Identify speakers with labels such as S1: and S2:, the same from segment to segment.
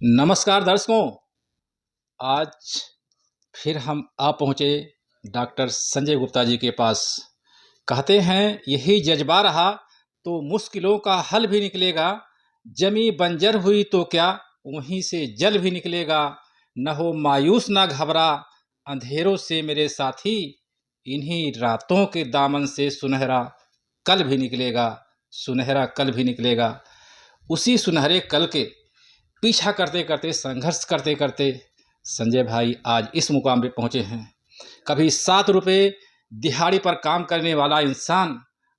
S1: नमस्कार दर्शकों। आज फिर हम आ पहुँचे डॉक्टर संजय गुप्ता जी के पास। कहते हैं यही जज्बा रहा तो मुश्किलों का हल भी निकलेगा। जमी बंजर हुई तो क्या, वहीं से जल भी निकलेगा। न हो मायूस न घबरा, अंधेरों से मेरे साथी, इन्हीं रातों के दामन से सुनहरा कल भी निकलेगा। सुनहरा कल भी निकलेगा। उसी सुनहरे कल के पीछा करते करते, संघर्ष करते करते संजय भाई आज इस मुकाम पे पहुंचे हैं। कभी 7 रुपए दिहाड़ी पर काम करने वाला इंसान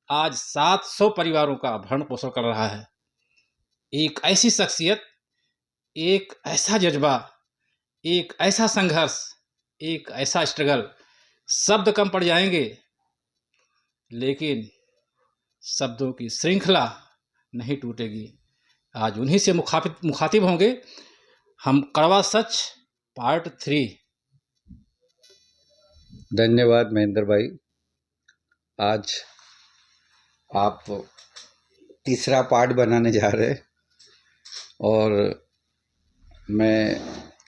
S1: आज 700 परिवारों का भरण पोषण कर रहा है। एक ऐसी शख्सियत, एक ऐसा जज्बा, एक ऐसा संघर्ष, एक ऐसा स्ट्रगल। शब्द कम पड़ जाएंगे, लेकिन शब्दों की श्रृंखला नहीं टूटेगी। आज उन्हीं से मुखातिब होंगे हम। कड़वा सच पार्ट 3।
S2: धन्यवाद महेंद्र भाई। आज आप तीसरा पार्ट बनाने जा रहे हैं और मैं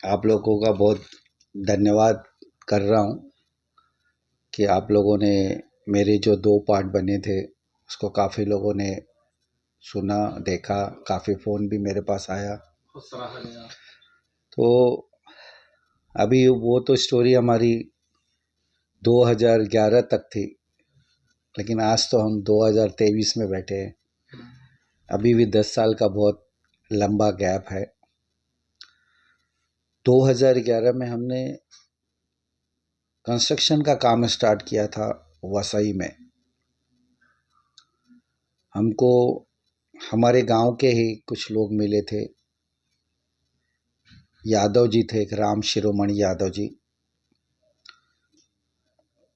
S2: आप लोगों का बहुत धन्यवाद कर रहा हूँ कि आप लोगों ने मेरे जो 2 पार्ट बने थे उसको काफ़ी लोगों ने सुना, देखा, काफ़ी फ़ोन भी मेरे पास आया। तो अभी वो तो स्टोरी हमारी 2011 तक थी, लेकिन आज तो हम 2023 में बैठे हैं। अभी भी 10 साल का बहुत लंबा गैप है। 2011 में हमने कंस्ट्रक्शन का काम स्टार्ट किया था वसई में। हमको हमारे गांव के ही कुछ लोग मिले थे। यादव जी थे, एक राम शिरोमणि यादव जी।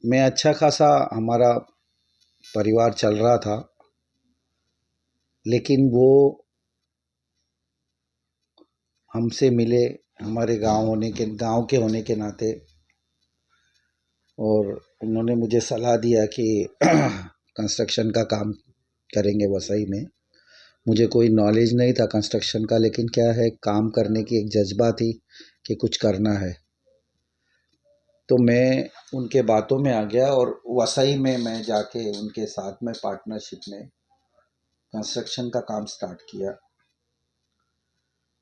S2: मैं अच्छा खासा हमारा परिवार चल रहा था, लेकिन वो हमसे मिले हमारे गांव के होने के नाते, और उन्होंने मुझे सलाह दिया कि कंस्ट्रक्शन का काम करेंगे वसई में। मुझे कोई नॉलेज नहीं था कंस्ट्रक्शन का, लेकिन क्या है, काम करने की एक जज्बा थी कि कुछ करना है। तो मैं उनके बातों में आ गया और वसई में मैं जाके उनके साथ में पार्टनरशिप में कंस्ट्रक्शन का काम स्टार्ट किया।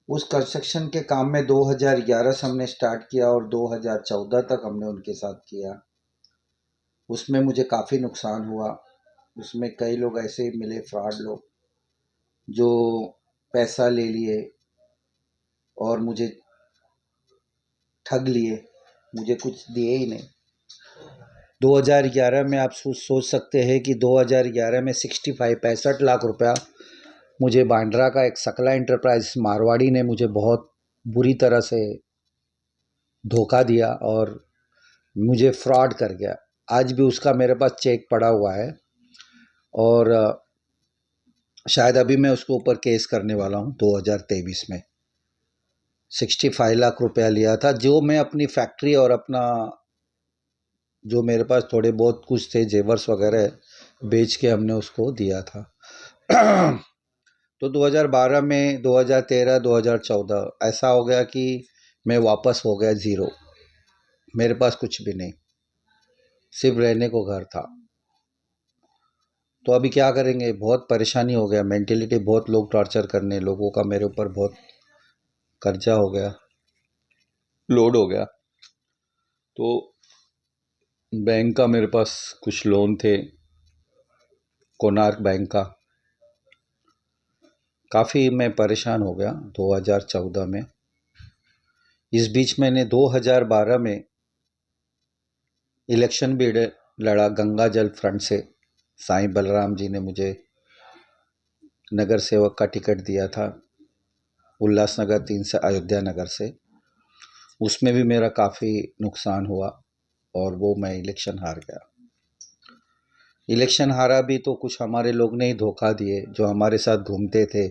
S2: उस कंस्ट्रक्शन के काम में 2011 से हमने स्टार्ट किया और 2014 तक हमने उनके साथ किया। उसमें मुझे काफ़ी नुकसान हुआ। उसमें कई लोग ऐसे मिले, फ्रॉड लोग, जो पैसा ले लिए और मुझे ठग लिए, मुझे कुछ दिए ही नहीं। 2011 में आप सोच सकते हैं कि 2011 में 65 लाख रुपया मुझे बांद्रा का एक सकला इंटरप्राइज मारवाड़ी ने मुझे बहुत बुरी तरह से धोखा दिया और मुझे फ्रॉड कर गया। आज भी उसका मेरे पास चेक पड़ा हुआ है और शायद अभी मैं उसके ऊपर केस करने वाला हूँ। 2023 में 65 लाख रुपया लिया था, जो मैं अपनी फैक्ट्री और अपना जो मेरे पास थोड़े बहुत कुछ थे जेवर्स वगैरह बेच के हमने उसको दिया था। तो 2012 में 2013 2014 ऐसा हो गया कि मैं वापस हो गया ज़ीरो। मेरे पास कुछ भी नहीं, सिर्फ रहने को घर था। तो अभी क्या करेंगे, बहुत परेशानी हो गया, मेंटेलिटी, बहुत लोग टॉर्चर करने, लोगों का मेरे ऊपर बहुत कर्जा हो गया, लोड हो गया। तो बैंक का मेरे पास कुछ लोन थे, कोणार्क बैंक का। काफ़ी मैं परेशान हो गया 2014 में। इस बीच मैंने 2012 में इलेक्शन भी लड़ा गंगा जल फ्रंट से। साईं बलराम जी ने मुझे नगर सेवक का टिकट दिया था, उल्लासनगर 3 से अयोध्या नगर से। उसमें भी मेरा काफ़ी नुकसान हुआ और वो मैं इलेक्शन हार गया। इलेक्शन हारा भी तो कुछ हमारे लोग ने ही धोखा दिए, जो हमारे साथ घूमते थे,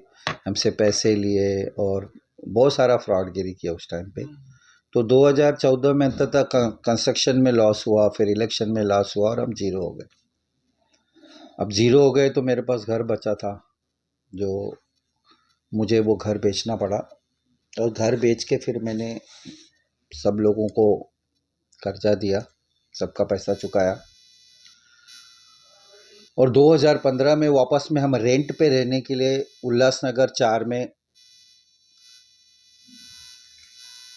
S2: हमसे पैसे लिए और बहुत सारा फ्रॉडगिरी किया उस टाइम पे। तो 2014 में अंततः कंस्ट्रक्शन में लॉस हुआ, फिर इलेक्शन में लॉस हुआ और हम ज़ीरो हो गए। अब ज़ीरो हो गए तो मेरे पास घर बचा था, जो मुझे वो घर बेचना पड़ा। और घर बेच के फिर मैंने सब लोगों को कर्जा दिया, सबका पैसा चुकाया। और 2015 में वापस में हम रेंट पे रहने के लिए उल्लासनगर 4 में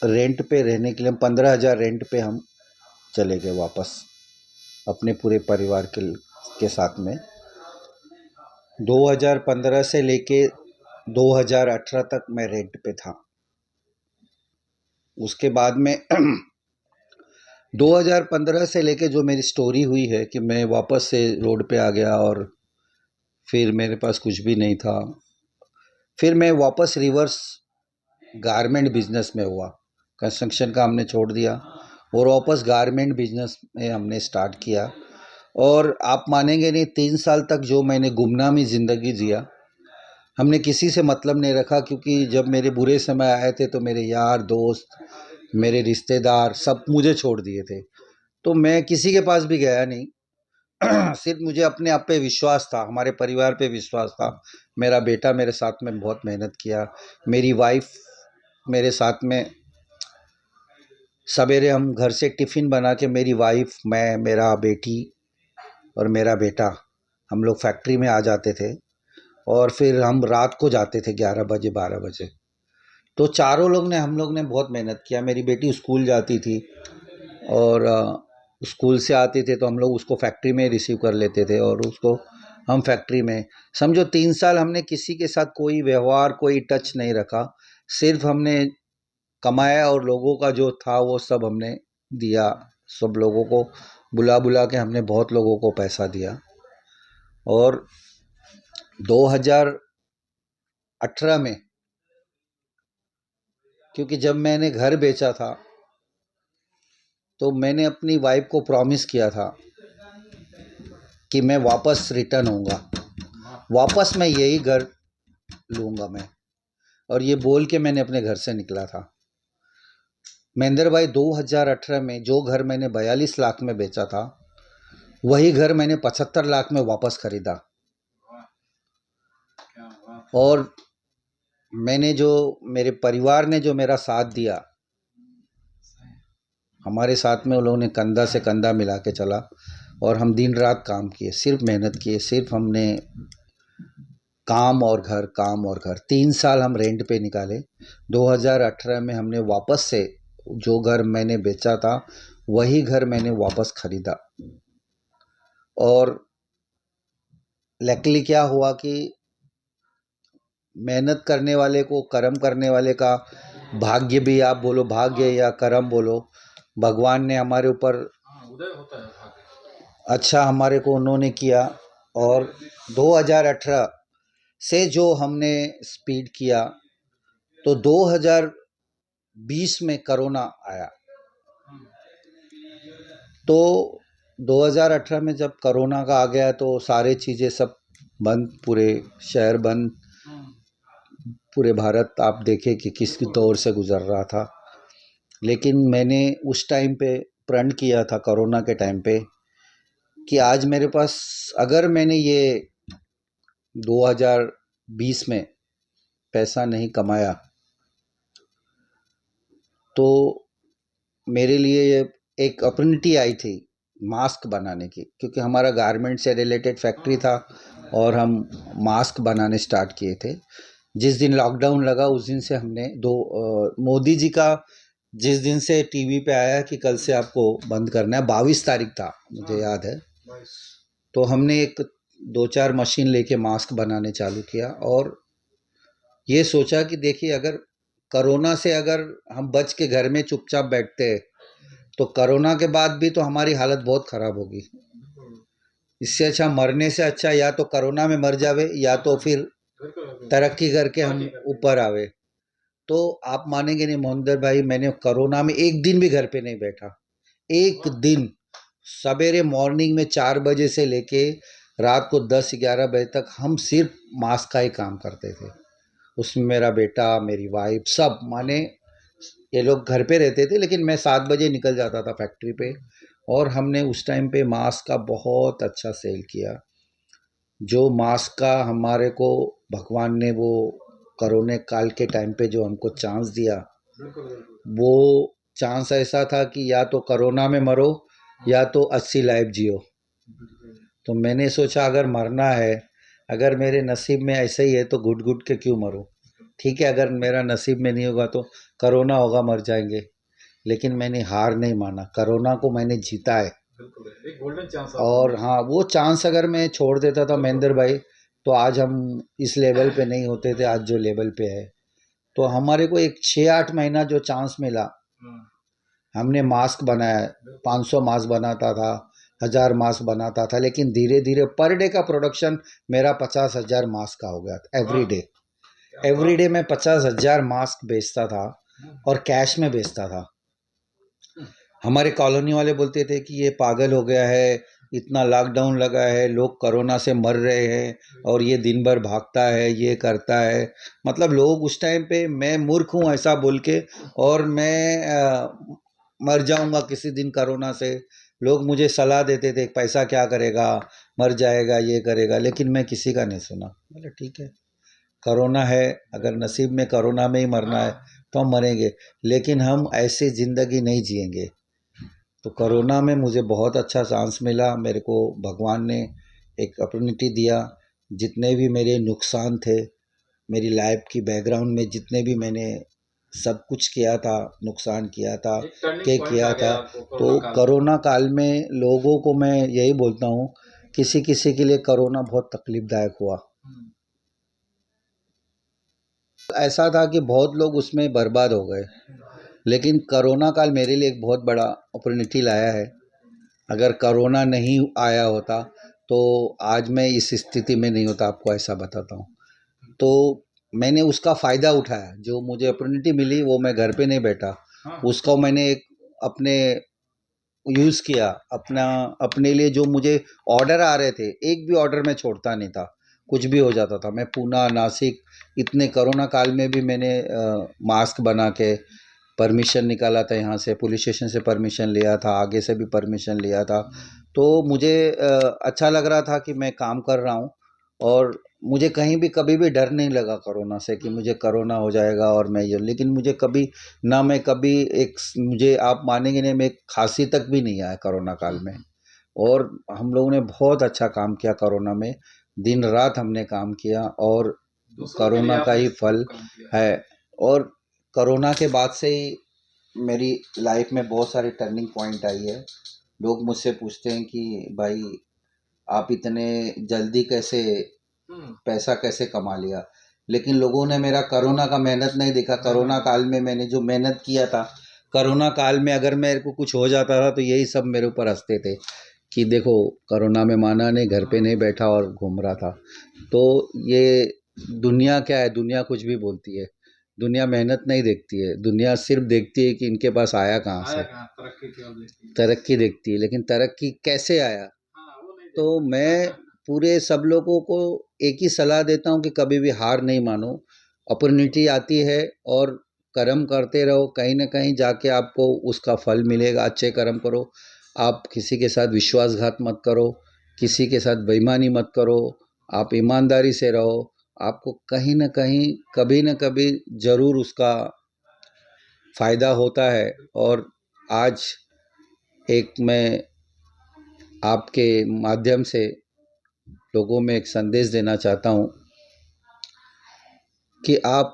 S2: रेंट पे रहने के लिए 15,000 रेंट पे हम चले गए वापस अपने पूरे परिवार के साथ में। 2015 से लेके 2018 तक मैं रेंट पे था। उसके बाद में 2015 से लेके जो मेरी स्टोरी हुई है कि मैं वापस से रोड पे आ गया और फिर मेरे पास कुछ भी नहीं था। फिर मैं वापस रिवर्स गारमेंट बिजनेस में हुआ। कंस्ट्रक्शन का हमने छोड़ दिया और वापस गारमेंट बिजनेस में हमने स्टार्ट किया। और आप मानेंगे नहीं, 3 साल तक जो मैंने गुमनामी ज़िंदगी जिया, हमने किसी से मतलब नहीं रखा, क्योंकि जब मेरे बुरे समय आए थे तो मेरे यार दोस्त, मेरे रिश्तेदार सब मुझे छोड़ दिए थे। तो मैं किसी के पास भी गया नहीं। सिर्फ मुझे अपने आप पे विश्वास था, हमारे परिवार पे विश्वास था। मेरा बेटा मेरे साथ में बहुत मेहनत किया, मेरी वाइफ मेरे साथ में। सवेरे हम घर से टिफ़िन बना के मेरी वाइफ, मैं, मेरा बेटी और मेरा बेटा, हम लोग फैक्ट्री में आ जाते थे और फिर हम रात को जाते थे 11 बजे 12 बजे। तो चारों लोग ने, हम लोग ने बहुत मेहनत किया। मेरी बेटी स्कूल जाती थी और स्कूल से आते थे तो हम लोग उसको फैक्ट्री में रिसीव कर लेते थे और उसको हम फैक्ट्री में, समझो 3 साल हमने किसी के साथ कोई व्यवहार, कोई टच नहीं रखा। सिर्फ हमने कमाया और लोगों का जो था वो सब हमने दिया। सब लोगों को बुला बुला के हमने बहुत लोगों को पैसा दिया। और 2018 में, क्योंकि जब मैंने घर बेचा था तो मैंने अपनी वाइफ को प्रॉमिस किया था कि मैं वापस रिटर्न होऊंगा, वापस मैं यही घर लूँगा मैं। और ये बोल के मैंने अपने घर से निकला था। महेंद्र भाई, 2018 में जो घर मैंने 42 लाख में बेचा था, वही घर मैंने 75 लाख में वापस खरीदा। और मैंने जो, मेरे परिवार ने जो मेरा साथ दिया, हमारे साथ में उन लोगों ने कंधा से कंधा मिला के चला और हम दिन रात काम किए, सिर्फ मेहनत किए। सिर्फ हमने काम और घर, काम और घर। 3 साल हम रेंट पे निकाले। 2018 में हमने वापस से जो घर मैंने बेचा था वही घर मैंने वापस खरीदा। और लकीली क्या हुआ कि मेहनत करने वाले को, कर्म करने वाले का भाग्य भी, आप बोलो भाग्य या कर्म बोलो, भगवान ने हमारे ऊपर
S1: उदय होता है भाग्य।
S2: अच्छा हमारे को उन्होंने किया। और 2018 से जो हमने स्पीड किया, तो 2020 में कोरोना आया। तो 2018 में जब कोरोना का आ गया तो सारे चीज़ें सब बंद, पूरे शहर बंद, पूरे भारत आप देखे कि किस दौर से गुजर रहा था। लेकिन मैंने उस टाइम पे प्रण किया था, कोरोना के टाइम पे, कि आज मेरे पास, अगर मैंने ये 2020 में पैसा नहीं कमाया तो मेरे लिए ये एक अपॉर्चुनिटी आई थी मास्क बनाने की, क्योंकि हमारा गारमेंट से रिलेटेड फैक्ट्री था और हम मास्क बनाने स्टार्ट किए थे। जिस दिन लॉकडाउन लगा उस दिन से हमने मोदी जी का जिस दिन से टीवी पे आया कि कल से आपको बंद करना है, 22 तारीख था मुझे याद है। तो हमने एक 2-4 मशीन लेके मास्क बनाने चालू किया और ये सोचा कि देखिए, अगर कोरोना से अगर हम बच के घर में चुपचाप बैठते हैं तो कोरोना के बाद भी तो हमारी हालत बहुत ख़राब होगी। इससे अच्छा, मरने से अच्छा या तो कोरोना में मर जावे या तो फिर तरक्की करके हम ऊपर आवे। तो आप मानेंगे नहीं मोहनदर भाई, मैंने कोरोना में एक दिन भी घर पे नहीं बैठा। एक दिन, सवेरे मॉर्निंग में 4 बजे से लेके रात को 10-11 बजे तक हम सिर्फ मास्क का ही काम करते थे। उसमें मेरा बेटा, मेरी वाइफ, सब, माने ये लोग घर पे रहते थे लेकिन मैं 7 बजे निकल जाता था फैक्ट्री पे। और हमने उस टाइम पे मास्क का बहुत अच्छा सेल किया। जो मास्क का हमारे को भगवान ने वो कोरोना काल के टाइम पे जो हमको चांस दिया, वो चांस ऐसा था कि या तो कोरोना में मरो या तो 80 लाइफ जियो। तो मैंने सोचा अगर मरना है, अगर मेरे नसीब में ऐसा ही है तो घुट घुट के क्यों मरूं। ठीक है, अगर मेरा नसीब में नहीं होगा तो कोरोना होगा, मर जाएंगे, लेकिन मैंने हार नहीं माना, कोरोना को मैंने जीता है।
S1: एक गोल्डन चांस
S2: और हाँ, वो चांस अगर मैं छोड़ देता था महेंद्र भाई, तो आज हम इस लेवल पे नहीं होते थे, आज जो लेवल पे है। तो हमारे को एक 6-8 महीना जो चांस मिला, हमने मास्क बनाया, 500 मास्क बनाता था, 1000 मास्क बनाता था, लेकिन धीरे धीरे पर डे का प्रोडक्शन मेरा 50,000 मास्क का हो गया था। एवरी डे मैं 50,000 मास्क बेचता था और कैश में बेचता था। हमारे कॉलोनी वाले बोलते थे कि ये पागल हो गया है, इतना लॉकडाउन लगा है, लोग कोरोना से मर रहे हैं और ये दिन भर भागता है, ये करता है। मतलब लोग उस टाइम पे मैं मूर्ख हूँ ऐसा बोल के, और मैं मर जाऊंगा किसी दिन कोरोना से, लोग मुझे सलाह देते थे पैसा क्या करेगा, मर जाएगा, ये करेगा, लेकिन मैं किसी का नहीं सुना। बोले ठीक है, कोरोना है, अगर नसीब में कोरोना में ही मरना है तो हम मरेंगे, लेकिन हम ऐसी ज़िंदगी नहीं जिएंगे। तो कोरोना में मुझे बहुत अच्छा चांस मिला, मेरे को भगवान ने एक अपॉर्चुनिटी दिया। जितने भी मेरे नुकसान थे, मेरी लाइफ की बैकग्राउंड में जितने भी मैंने सब कुछ किया था, नुकसान किया था, के किया था, तो कोरोना काल में लोगों को मैं यही बोलता हूँ, किसी किसी के लिए कोरोना बहुत तकलीफदायक हुआ। ऐसा था कि बहुत लोग उसमें बर्बाद हो गए, लेकिन कोरोना काल मेरे लिए एक बहुत बड़ा अपॉर्चुनिटी लाया है। अगर कोरोना नहीं आया होता तो आज मैं इस स्थिति में नहीं होता, आपको ऐसा बताता हूँ। तो मैंने उसका फ़ायदा उठाया, जो मुझे अपॉर्चुनिटी मिली वो मैं घर पे नहीं बैठा, उसको मैंने एक अपने यूज़ किया, अपना अपने लिए। जो मुझे ऑर्डर आ रहे थे, एक भी ऑर्डर मैं छोड़ता नहीं था, कुछ भी हो जाता था। मैं पूना, नासिक, इतने कोरोना काल में भी मैंने मास्क बना के परमिशन निकाला था, यहाँ से पुलिस स्टेशन से परमिशन लिया था, आगे से भी परमिशन लिया था। तो मुझे अच्छा लग रहा था कि मैं काम कर रहा हूँ, और मुझे कहीं भी कभी भी डर नहीं लगा कोरोना से कि मुझे कोरोना हो जाएगा और मैं ये, लेकिन मुझे कभी ना, मैं कभी एक, मुझे आप मानेंगे नहीं, मैं खांसी तक भी नहीं आया कोरोना काल में। और हम लोगों ने बहुत अच्छा काम किया कोरोना में, दिन रात हमने काम किया, और कोरोना का ही फल है। और कोरोना के बाद से ही मेरी लाइफ में बहुत सारी टर्निंग पॉइंट आई है। लोग मुझसे पूछते हैं कि भाई आप इतने जल्दी कैसे पैसा कैसे कमा लिया, लेकिन लोगों ने मेरा कोरोना का मेहनत नहीं देखा। कोरोना काल में मैंने जो मेहनत किया था, कोरोना काल में अगर मेरे को कुछ हो जाता था तो यही सब मेरे ऊपर हंसते थे कि देखो कोरोना में माना नहीं, घर पे नहीं बैठा और घूम रहा था। तो ये दुनिया क्या है, दुनिया कुछ भी बोलती है, दुनिया मेहनत नहीं देखती है, दुनिया सिर्फ देखती है कि इनके पास आया कहाँ से, तरक्की देखती है, लेकिन तरक्की कैसे आया। तो मैं पूरे सब लोगों को एक ही सलाह देता हूँ कि कभी भी हार नहीं मानो, अपॉर्चुनिटी आती है और कर्म करते रहो, कहीं ना कहीं जाके आपको उसका फल मिलेगा। अच्छे कर्म करो, आप किसी के साथ विश्वासघात मत करो, किसी के साथ बेईमानी मत करो, आप ईमानदारी से रहो, आपको कहीं ना कहीं कभी ना कभी ज़रूर उसका फ़ायदा होता है। और आज एक मैं आपके माध्यम से लोगों में एक संदेश देना चाहता हूँ कि आप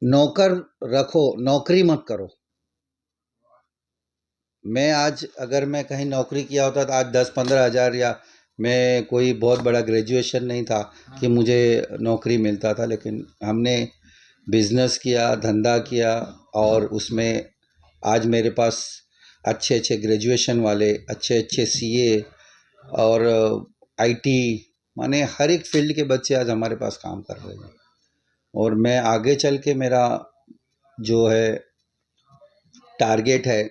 S2: नौकर रखो, नौकरी मत करो। मैं आज अगर मैं कहीं नौकरी किया होता तो आज 10-15 हज़ार, या मैं कोई बहुत बड़ा ग्रेजुएशन नहीं था कि मुझे नौकरी मिलता था, लेकिन हमने बिजनेस किया, धंधा किया, और उसमें आज मेरे पास अच्छे अच्छे ग्रेजुएशन वाले, अच्छे अच्छे सीए और आईटी, माने हर एक फील्ड के बच्चे आज हमारे पास काम कर रहे हैं। और मैं आगे चल के मेरा जो है टारगेट है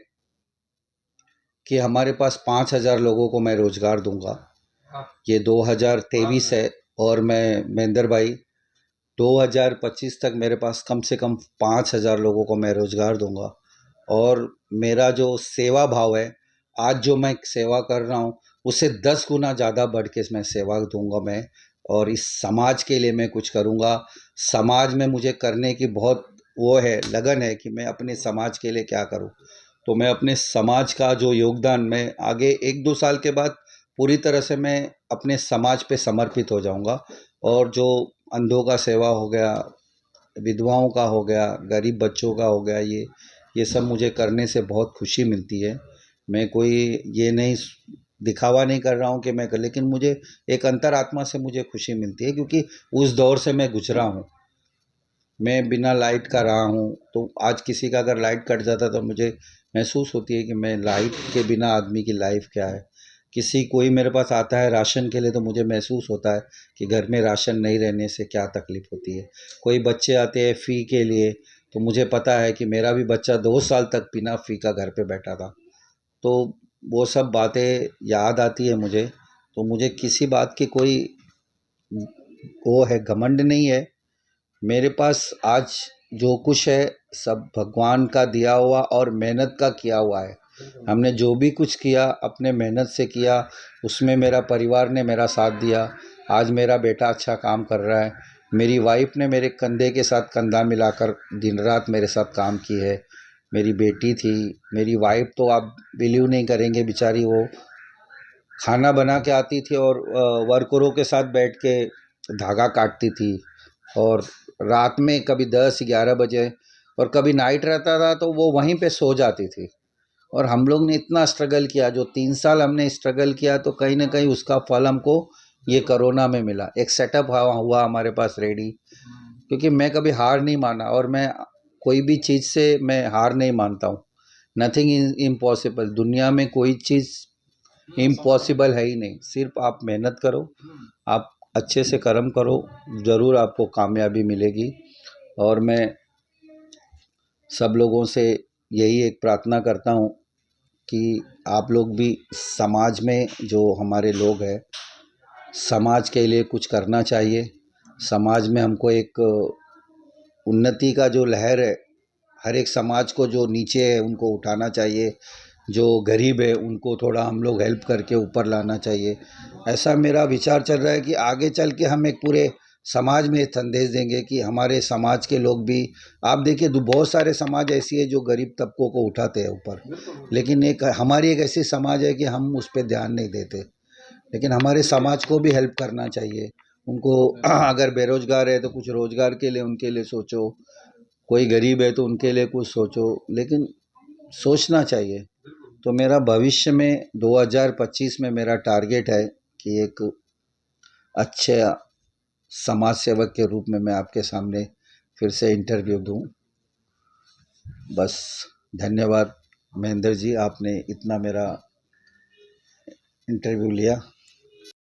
S2: कि हमारे पास 5,000 लोगों को मैं रोज़गार दूंगा। ये 2023 है, और मैं महेंद्र भाई 2025 तक मेरे पास कम से कम 5,000 लोगों को मैं रोज़गार दूंगा। और मेरा जो सेवा भाव है, आज जो मैं सेवा कर रहा हूँ उससे 10 गुना ज़्यादा बढ़ के मैं सेवा दूंगा मैं, और इस समाज के लिए मैं कुछ करूँगा। समाज में मुझे करने की बहुत वो है, लगन है कि मैं अपने समाज के लिए क्या करूं। तो मैं अपने समाज का जो योगदान, मैं आगे 1-2 साल के बाद पूरी तरह से मैं अपने समाज पे समर्पित हो जाऊंगा। और जो अंधों का सेवा हो गया, विधवाओं का हो गया, गरीब बच्चों का हो गया, ये सब मुझे करने से बहुत खुशी मिलती है। मैं कोई ये नहीं दिखावा नहीं कर रहा हूँ कि मैं कर, लेकिन मुझे एक अंतरात्मा से मुझे खुशी मिलती है, क्योंकि उस दौर से मैं गुजरा हूँ। मैं बिना लाइट का रहा हूँ, तो आज किसी का अगर लाइट कट जाता तो मुझे महसूस होती है कि मैं लाइट के बिना आदमी की लाइफ क्या है। किसी कोई मेरे पास आता है राशन के लिए तो मुझे महसूस होता है कि घर में राशन नहीं रहने से क्या तकलीफ होती है। कोई बच्चे आते हैं फ़ी के लिए, तो मुझे पता है कि मेरा भी बच्चा 2 साल तक बिना फ़ी का घर पे बैठा था। तो वो सब बातें याद आती है मुझे। तो मुझे किसी बात की कोई वो है, घमंड नहीं है। मेरे पास आज जो कुछ है सब भगवान का दिया हुआ और मेहनत का किया हुआ है। हमने जो भी कुछ किया अपने मेहनत से किया, उसमें मेरा परिवार ने मेरा साथ दिया। आज मेरा बेटा अच्छा काम कर रहा है, मेरी वाइफ ने मेरे कंधे के साथ कंधा मिलाकर दिन रात मेरे साथ काम की है। मेरी बेटी थी, मेरी वाइफ तो आप बिलीव नहीं करेंगे, बेचारी वो खाना बना के आती थी और वर्करों के साथ बैठ के धागा काटती थी। और रात में कभी 10-11 बजे, और कभी नाइट रहता था तो वो वहीं पे सो जाती थी। और हम लोग ने इतना स्ट्रगल किया, जो 3 साल हमने स्ट्रगल किया, तो कहीं ना कहीं उसका फल हमको ये कोरोना में मिला। एक सेटअप हुआ हमारे पास रेडी, क्योंकि मैं कभी हार नहीं माना, और मैं कोई भी चीज़ से मैं हार नहीं मानता हूँ। नथिंग इज इम्पॉसिबल, दुनिया में कोई चीज़ इम्पॉसिबल है ही नहीं। सिर्फ आप मेहनत करो, आप अच्छे से कर्म करो, ज़रूर आपको कामयाबी मिलेगी। और मैं सब लोगों से यही एक प्रार्थना करता हूँ कि आप लोग भी समाज में, जो हमारे लोग हैं, समाज के लिए कुछ करना चाहिए। समाज में हमको एक उन्नति का जो लहर है, हर एक समाज को, जो नीचे है उनको उठाना चाहिए, जो गरीब है उनको थोड़ा हम लोग हेल्प करके ऊपर लाना चाहिए। ऐसा मेरा विचार चल रहा है कि आगे चल के हम एक पूरे समाज में संदेश देंगे कि हमारे समाज के लोग भी, आप देखिए बहुत सारे समाज ऐसी है जो गरीब तबकों को उठाते हैं ऊपर, लेकिन एक हमारी एक ऐसी समाज है कि हम उस पर ध्यान नहीं देते। लेकिन हमारे समाज को भी हेल्प करना चाहिए उनको। अगर बेरोजगार है तो कुछ रोजगार के लिए उनके लिए सोचो, कोई गरीब है तो उनके लिए कुछ सोचो, लेकिन सोचना चाहिए। तो मेरा भविष्य में 2025 में मेरा टारगेट है कि एक अच्छे समाज सेवक के रूप में मैं आपके सामने फिर से इंटरव्यू दूं। बस, धन्यवाद महेंद्र जी, आपने इतना मेरा इंटरव्यू लिया।